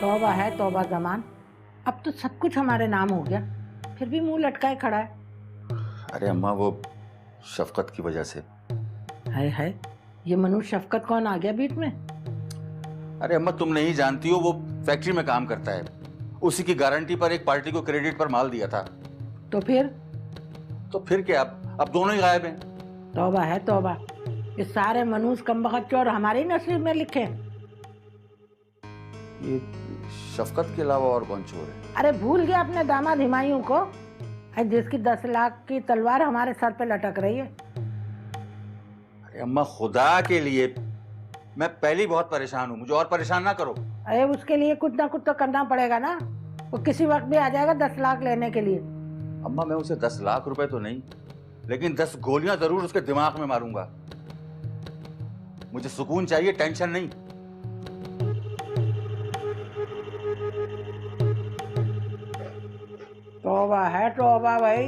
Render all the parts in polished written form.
तौबा है तौबा ज़मान, अब तो सब कुछ हमारे नाम हो गया, फिर भी मुंह लटकाए खड़ा है। अरे अम्मा, वो शफकत की वजह से। है ये मनु शफकत कौन आ गया बीच में? अरे अम्मा, तुम नहीं जानती हो, वो फैक्ट्री में काम करता है। उसी की गारंटी पर एक पार्टी को क्रेडिट पर माल दिया था। तो फिर क्या, अब दोनों ही गायब हैं। तौबा है तौबा, ये सारे मनूस कमबख्त चोर हमारे ही नसीब में लिखे। ये शफकत के अलावा और कौन चोर है? अरे भूल गया अपने दामाद हिमायूं को, जिसकी 10 लाख की तलवार हमारे सर पे लटक रही है। अरे अम्मा, खुदा के लिए, मैं पहले ही बहुत परेशान हूँ, मुझे और परेशान ना करो। अरे उसके लिए कुछ ना कुछ तो करना पड़ेगा ना, वो किसी वक्त भी आ जाएगा 10 लाख लेने के लिए। अम्मा, मैं उसे 10 लाख रुपए तो नहीं, लेकिन 10 गोलियां जरूर उसके दिमाग में मारूंगा। मुझे सुकून चाहिए, टेंशन नहीं। तौबा है तौबा भाई,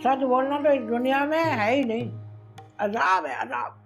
सच बोलना तो इस दुनिया में है ही नहीं, अजाब है अजाब।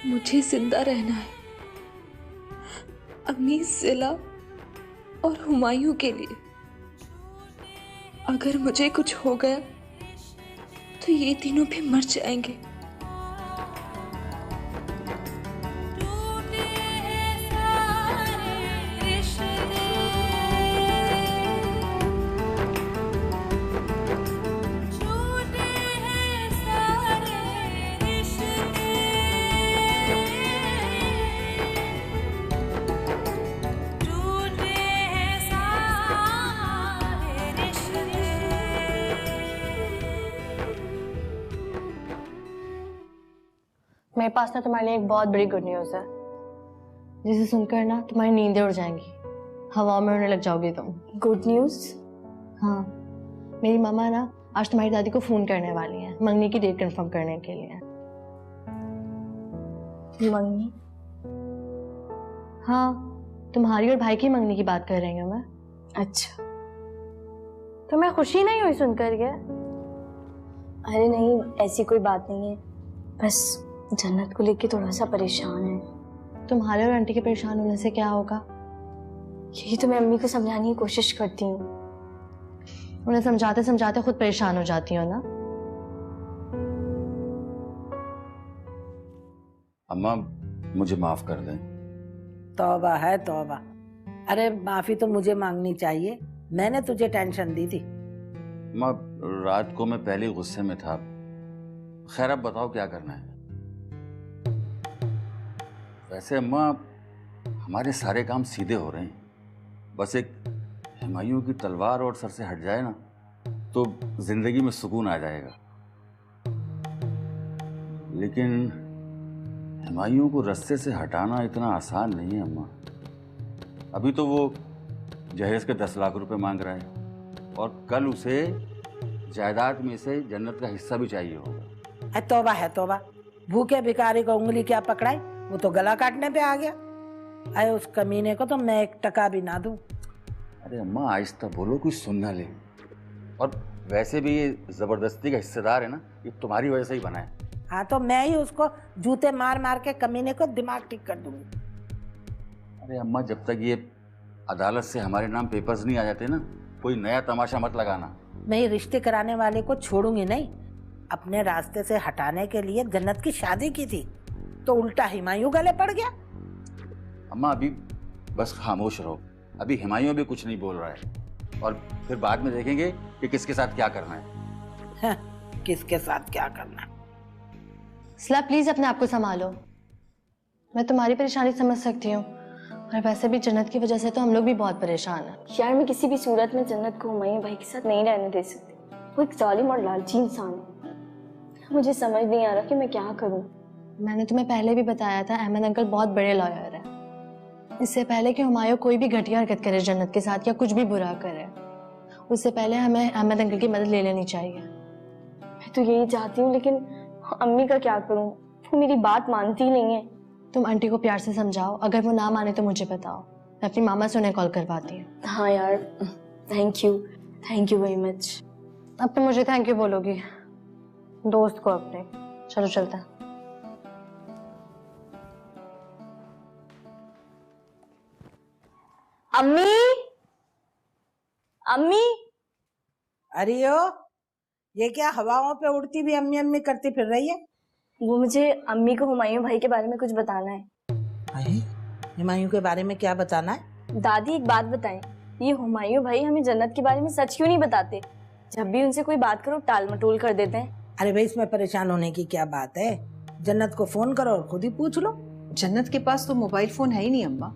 मुझे जिंदा रहना है अमीर, जिला और हुमायूं के लिए। अगर मुझे कुछ हो गया तो ये तीनों भी मर जाएंगे। मेरे पास ना तुम्हारे लिए एक बहुत बड़ी गुड न्यूज़ है, जिसे सुनकर ना तुम्हारी नींदें उड़ जाएंगी, हवा में उड़ने लग जाओगी तुम। Good news? हाँ, मेरी मामा ना आज तुम्हारी दादी को फोन करने वाली हैं मंगनी की डेट कंफर्म करने के लिए। मंगनी? हाँ, तुम्हारी और भाई की मंगनी की बात कर रही हूँ मैं। अच्छा, तो मैं खुशी नहीं हुई सुनकर के? अरे नहीं, ऐसी कोई बात नहीं है, बस जन्नत को लेके थोड़ा सा परेशान है। तुम्हारे और आंटी के परेशान होने से क्या होगा? यही तो मैं अम्मी को समझाने की कोशिश करती हूँ। उन्हें समझाते समझाते खुद परेशान हो जाती हो ना। अम्मा मुझे माफ कर दें। तौबा है तौबा। अरे माफी तो मुझे मांगनी चाहिए, मैंने तुझे टेंशन दी थी। अम्मा रात को मैं पहले ही गुस्से में था। खैर अब बताओ क्या करना है। वैसे अम्मा हमारे सारे काम सीधे हो रहे हैं, बस एक हुमायूं की तलवार और सर से हट जाए ना तो जिंदगी में सुकून आ जाएगा। लेकिन हुमायूं को रास्ते से हटाना इतना आसान नहीं है अम्मा। अभी तो वो जहेज के 10 लाख रुपए मांग रहा है और कल उसे जायदाद में से जन्नत का हिस्सा भी चाहिए होगा। तौबा है तौबा, भूखे भिखारी को उंगली क्या पकड़ाई, वो तो गला काटने पे आ गया। अरे उस कमीने को तो मैं 1 टका भी ना दूं। अरे अम्मा आहिस्ता बोलो, कोई सुन ना ले। और वैसे भी ये जबरदस्ती का हिस्सेदार है ना, ये तुम्हारी वजह से ही बना है। हाँ तो मैं ही उसको जूते मार मार के कमीने को दिमाग ठीक कर दूंगी। अरे अम्मा जब तक ये अदालत से हमारे नाम पेपर्स नहीं आ जाते ना, कोई नया तमाशा मत लगाना। मैं ये रिश्ते कराने वाले को छोड़ूंगी नहीं। अपने रास्ते से हटाने के लिए जन्नत की शादी की थी तो उल्टा हुमायूं गले पड़ गया। अम्मा अभी बस खामोश रहो, अभी हुमायूं भी कुछ नहीं बोल रहा है और फिर बाद में देखेंगे कि किसके साथ क्या करना है। हाँ, किसके साथ क्या करना। स्ला प्लीज अपने आप को संभालो। मैं तुम्हारी परेशानी समझ सकती हूँ और वैसे भी जन्नत की वजह से तो हम लोग भी बहुत परेशान हैं। यार मैं किसी भी सूरत में जन्नत को हुमायूं भाई के साथ नहीं रहने दे सकती। वो एक जालिम और लालची इंसान है। मुझे समझ नहीं आ रहा कि मैं क्या करूँ। मैंने तुम्हें पहले भी बताया था अहमद अंकल बहुत बड़े लॉयर है। इससे पहले कि हुमायूं कोई भी घटिया हरकत करे जन्नत के साथ या कुछ भी बुरा करे, उससे पहले हमें अहमद अंकल की मदद ले लेनी चाहिए। मैं तो यही चाहती हूँ, लेकिन अम्मी का क्या करूँ, वो मेरी बात मानती नहीं है। तुम आंटी को प्यार से समझाओ, अगर वो ना माने तो मुझे बताओ, मैं अपनी मामा से उन्हें कॉल करवाती हूँ। हाँ यार, थैंक यू वेरी मच। अब तो मुझे थैंक यू बोलोगी, दोस्त को अपने। चलो चलता है। अम्मी, अम्मी। अरे ओ, ये क्या हवाओं पे उड़ती भी अम्मी अम्मी करती फिर रही है? वो मुझे अम्मी को हुमायूं भाई के बारे में कुछ बताना है। अरे हुमायूं के बारे में क्या बताना है? दादी एक बात बताएं, ये हुमायूं भाई हमें जन्नत के बारे में सच क्यों नहीं बताते? जब भी उनसे कोई बात करो टाल मटोल कर देते हैं। अरे भाई इसमें परेशान होने की क्या बात है, जन्नत को फोन करो और खुद ही पूछ लो। जन्नत के पास तो मोबाइल फोन है ही नहीं अम्मा,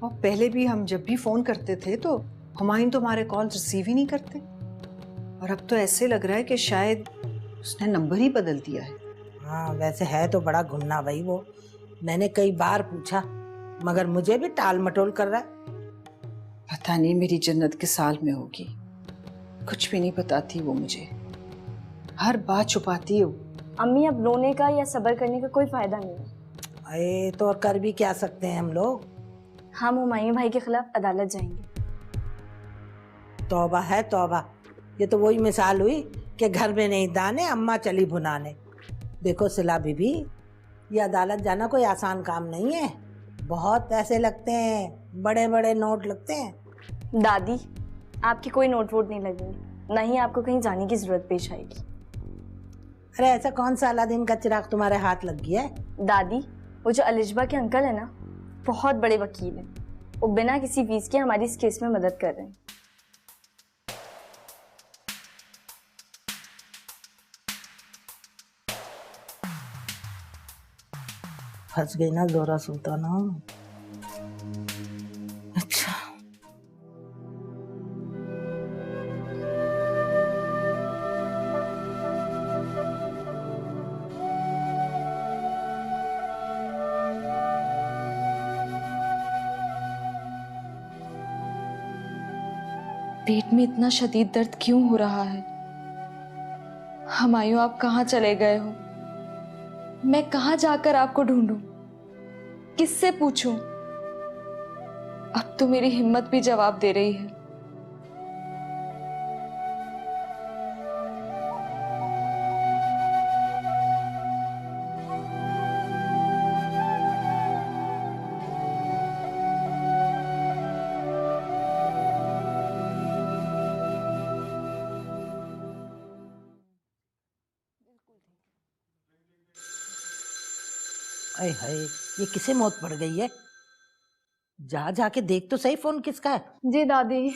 और पहले भी हम जब भी फोन करते थे तो हुमायूं तो हमारे कॉल रिसीव ही नहीं करते, और अब तो ऐसे लग रहा है कि शायद उसने नंबर ही बदल दिया है। हाँ वैसे है तो बड़ा घुन्ना भाई वो, मैंने कई बार पूछा मगर मुझे भी टाल मटोल कर रहा है। पता नहीं मेरी जन्नत किस साल में होगी, कुछ भी नहीं बताती वो मुझे, हर बात छुपाती है। अम्मी अब रोने का या सब्र करने का कोई फायदा नहीं है। अरे तो और कर भी क्या सकते हैं हम लोग। हम हुमायूं भाई के खिलाफ अदालत जाएंगे। तौबा है तौबा, ये तो वही मिसाल हुई कि घर में नहीं दाने अम्मा चली भुनाने। देखो सिला बीबी, ये अदालत जाना कोई आसान काम नहीं है, बहुत पैसे लगते हैं, बड़े बड़े नोट लगते हैं। दादी आपकी कोई नोट वोट नहीं लगेंगे, ना ही आपको कहीं जाने की जरूरत पेश आएगी। अरे ऐसा कौन सा अलादीन का चिराग तुम्हारे हाथ लग गया है? दादी वो जो अलिजबा के अंकल है ना, बहुत बड़े वकील हैं, वो बिना किसी फीस के हमारी इस केस में मदद कर रहे हैं। फंस गई ना जोरा सुल्ताना। अच्छा पेट में इतना शदीद दर्द क्यों हो रहा है? हुमायूं आप कहाँ चले गए हो? मैं कहाँ जाकर आपको ढूंढूं? किससे पूछूं? अब तो मेरी हिम्मत भी जवाब दे रही है। अरे हाय, ये किसे मौत पड़ गई है? जा जाके देख तो सही फोन किसका है। जी दादी।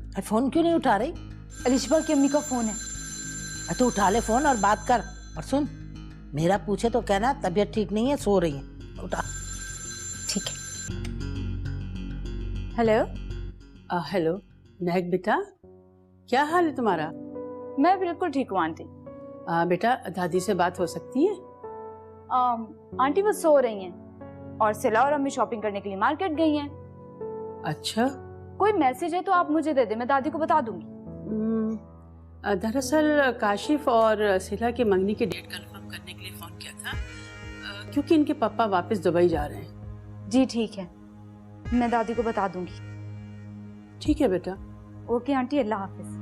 अरे फोन क्यों नहीं उठा रही? अलिशबा की अम्मी का फोन है। अरे तो उठा ले फोन और बात कर। और सुन, मेरा पूछे तो कहना तबीयत ठीक नहीं है, सो रही है। उठा। ठीक है। हेलो। हेलो महक बेटा, क्या हाल है तुम्हारा? मैं बिल्कुल ठीक हूँ आंटी। बेटा दादी से बात हो सकती है? आंटी वो सो रही हैं और सिला और अम्मी शॉपिंग करने के लिए मार्केट गई हैं। अच्छा। कोई मैसेज है तो आप मुझे दे दे, मैं दादी को बता दूंगी। दरअसल काशिफ और सिला की मंगनी की डेट कंफर्म करने के लिए फोन किया था, क्योंकि इनके पापा वापस दुबई जा रहे हैं। जी ठीक है, मैं दादी को बता दूंगी। ठीक है बेटा। ओके आंटी, अल्लाह हाफिज।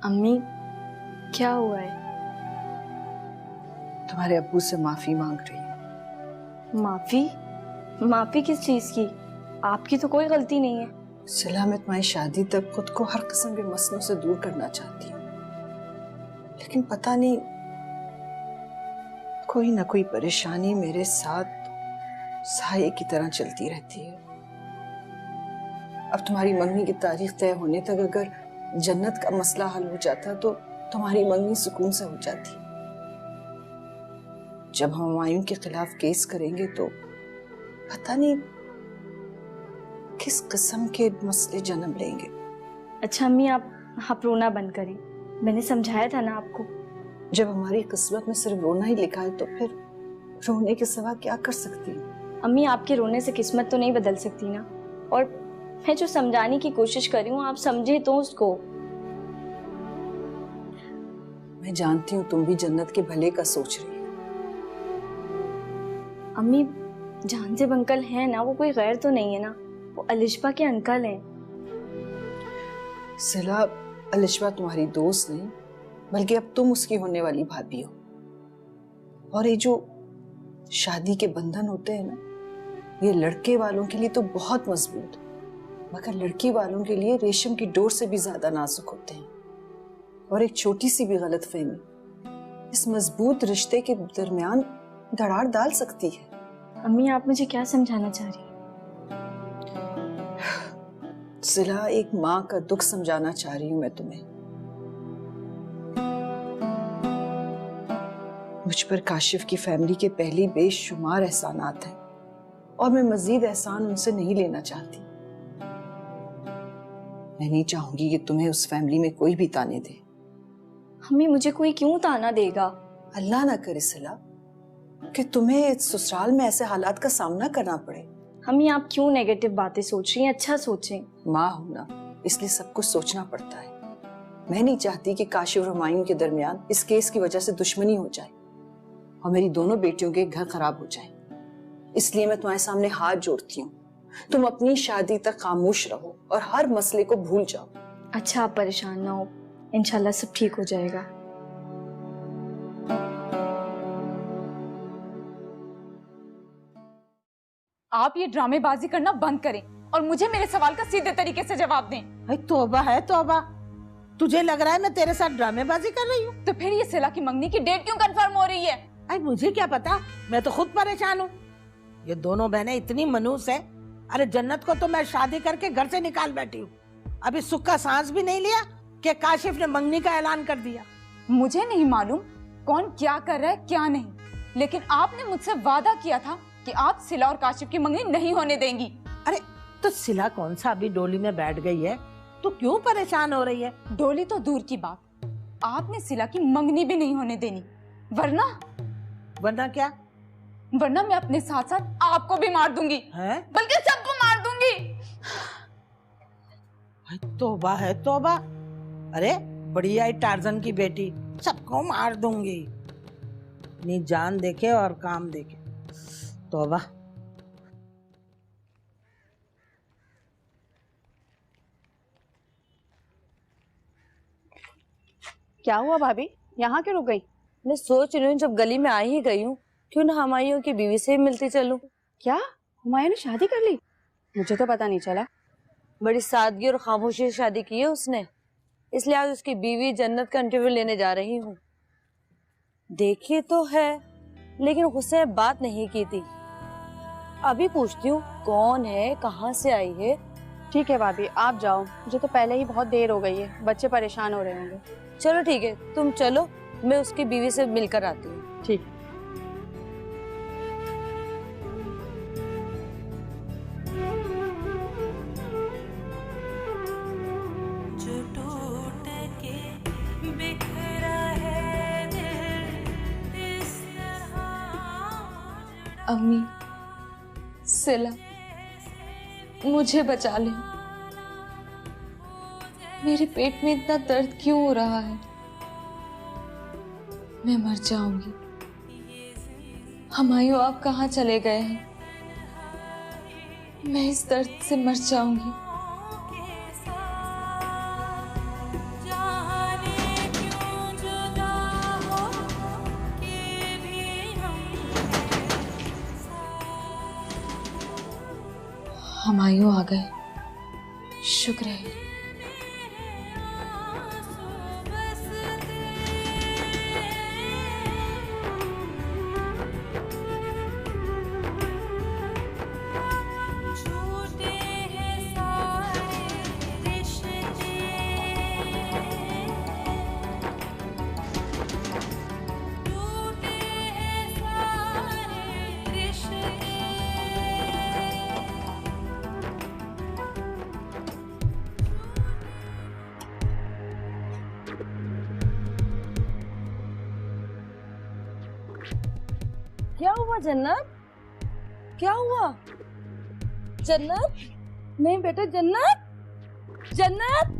अम्मी क्या हुआ है? तुम्हारे अब्बू से माफी मांग रही है। माफी? माफी किस चीज की? आपकी तो कोई गलती नहीं है। सिला, मैं तुम्हारी शादी तक खुद को हर किस्म के मसलों से दूर करना चाहती हूँ, लेकिन पता नहीं कोई ना कोई परेशानी मेरे साथ साये की तरह चलती रहती है। अब तुम्हारी मंगनी की तारीख तय होने तक अगर जन्नत का मसला हल हो जाता तो तुम्हारी मंगनी सुकून से हो जाती। जब हम हुमायूं के खिलाफ केस करेंगे तो पता नहीं किस किस्म के मसले जन्म लेंगे। अच्छा अम्मी, आप रोना बंद करें। मैंने समझाया था ना आपको। जब हमारी किस्मत में सिर्फ रोना ही लिखा है तो फिर रोने के सिवा क्या कर सकती हूँ? अम्मी, आपके रोने से किस्मत तो नहीं बदल सकती ना। और मैं जो समझाने की कोशिश कर रही हूँ, आप समझे तो उसको। मैं जानती हूँ तुम भी जन्नत के भले का सोच रही हो। अम्मी, जानजेब अंकल हैं ना, वो कोई गैर तो नहीं है ना। वो अलिशबा के अंकल हैं। सिला, अलिशबा तुम्हारी दोस्त नहीं बल्कि अब तुम उसकी होने वाली भाभी हो। और ये जो शादी के बंधन होते हैं ना, ये लड़के वालों के लिए तो बहुत मजबूत, मगर लड़की वालों के लिए रेशम की डोर से भी ज्यादा नाजुक होते हैं। और एक छोटी सी भी गलतफहमी इस मजबूत रिश्ते के दरमियान दरार डाल सकती है। अम्मी, आप मुझे क्या समझाना चाह रही हैं? सिला, एक माँ का दुख समझाना चाह रही हूं मैं तुम्हें। मुझ पर काशिफ की फैमिली के पहले बेशुमार एहसानात हैं और मैं मजीद एहसान उनसे नहीं लेना चाहती। मैं नहीं चाहूंगी कि तुम्हें उस फैमिली में कोई भी ताने दे। अम्मी, मुझे कोई क्यों ताना देगा? अल्लाह ना करे सिला कि तुम्हें ससुराल में ऐसे हालात का सामना करना पड़े। अम्मी, आप क्यों नेगेटिव बातें सोच रही हैं? अच्छा सोचें। माँ हूं ना, इसलिए सब कुछ सोचना पड़ता है। मैं नहीं चाहती कि काशिफ और हुमायूं के दरमियान इस केस की वजह से दुश्मनी हो जाए और मेरी दोनों बेटियों के घर खराब हो जाए। इसलिए मैं तुम्हारे सामने हाथ जोड़ती हूँ, तुम अपनी शादी तक खामोश रहो और हर मसले को भूल जाओ। अच्छा, आप परेशान ना हो, इंशाल्लाह सब ठीक हो जाएगा। आप ये ड्रामेबाजी करना बंद करें और मुझे मेरे सवाल का सीधे तरीके से जवाब दें। भाई तौबा है तौबा, तुझे लग रहा है मैं तेरे साथ ड्रामेबाजी कर रही हूँ? तो फिर ये सिला की मंगनी की डेट क्यों कंफर्म हो रही है? अरे मुझे क्या पता, मैं तो खुद परेशान हूँ। ये दोनों बहनें इतनी मनूस है। अरे जन्नत को तो मैं शादी करके घर से निकाल बैठी हूँ, अभी सुख का सांस भी नहीं लिया कि काशिफ ने मंगनी का ऐलान कर दिया। मुझे नहीं मालूम कौन क्या कर रहा है क्या नहीं, लेकिन आपने मुझसे वादा किया था कि आप सिला और काशिफ की मंगनी नहीं होने देंगी। अरे तो सिला कौन सा अभी डोली में बैठ गई है, तो क्यों परेशान हो रही है? डोली तो दूर की बात, आपने सिला की मंगनी भी नहीं होने देनी, वरना वरना क्या? वरना मैं अपने साथ साथ आपको भी मार दूंगी, है? बल्कि सबको मार दूंगी। तौबा है तौबा। अरे बड़ी आई टार्जन की बेटी, सबको मार दूंगी। अपनी जान देखे और काम देखे। तौबा। क्या हुआ भाभी, यहाँ क्यों रुक गई? मैं सोच रही हूँ जब गली में आ ही गई हूँ क्यों ना हमायूं की बीवी से मिलती चलूं। क्या हुमायूं ने शादी कर ली? मुझे तो पता नहीं चला। बड़ी सादगी और खामोशी से शादी की है उसने, इसलिए आज उसकी बीवी जन्नत का इंटरव्यू लेने जा रही हूँ। देखी तो है लेकिन उससे बात नहीं की थी। अभी पूछती हूँ कौन है, कहाँ से आई है। ठीक है भाभी, आप जाओ, मुझे तो पहले ही बहुत देर हो गई है, बच्चे परेशान हो रहे होंगे। चलो ठीक है, तुम चलो, मैं उसकी बीवी से मिलकर आती हूँ। ठीक। अम्मी, सिला, मुझे बचा ले। मेरे पेट में इतना दर्द क्यों हो रहा है? मैं मर जाऊंगी। हुमायूं, आप कहाँ चले गए हैं? मैं इस दर्द से मर जाऊंगी। हुमायूं आ गए, शुक्र है। क्या हुआ जन्नत? क्या हुआ जन्नत? नहीं बेटा, जन्नत, जन्नत,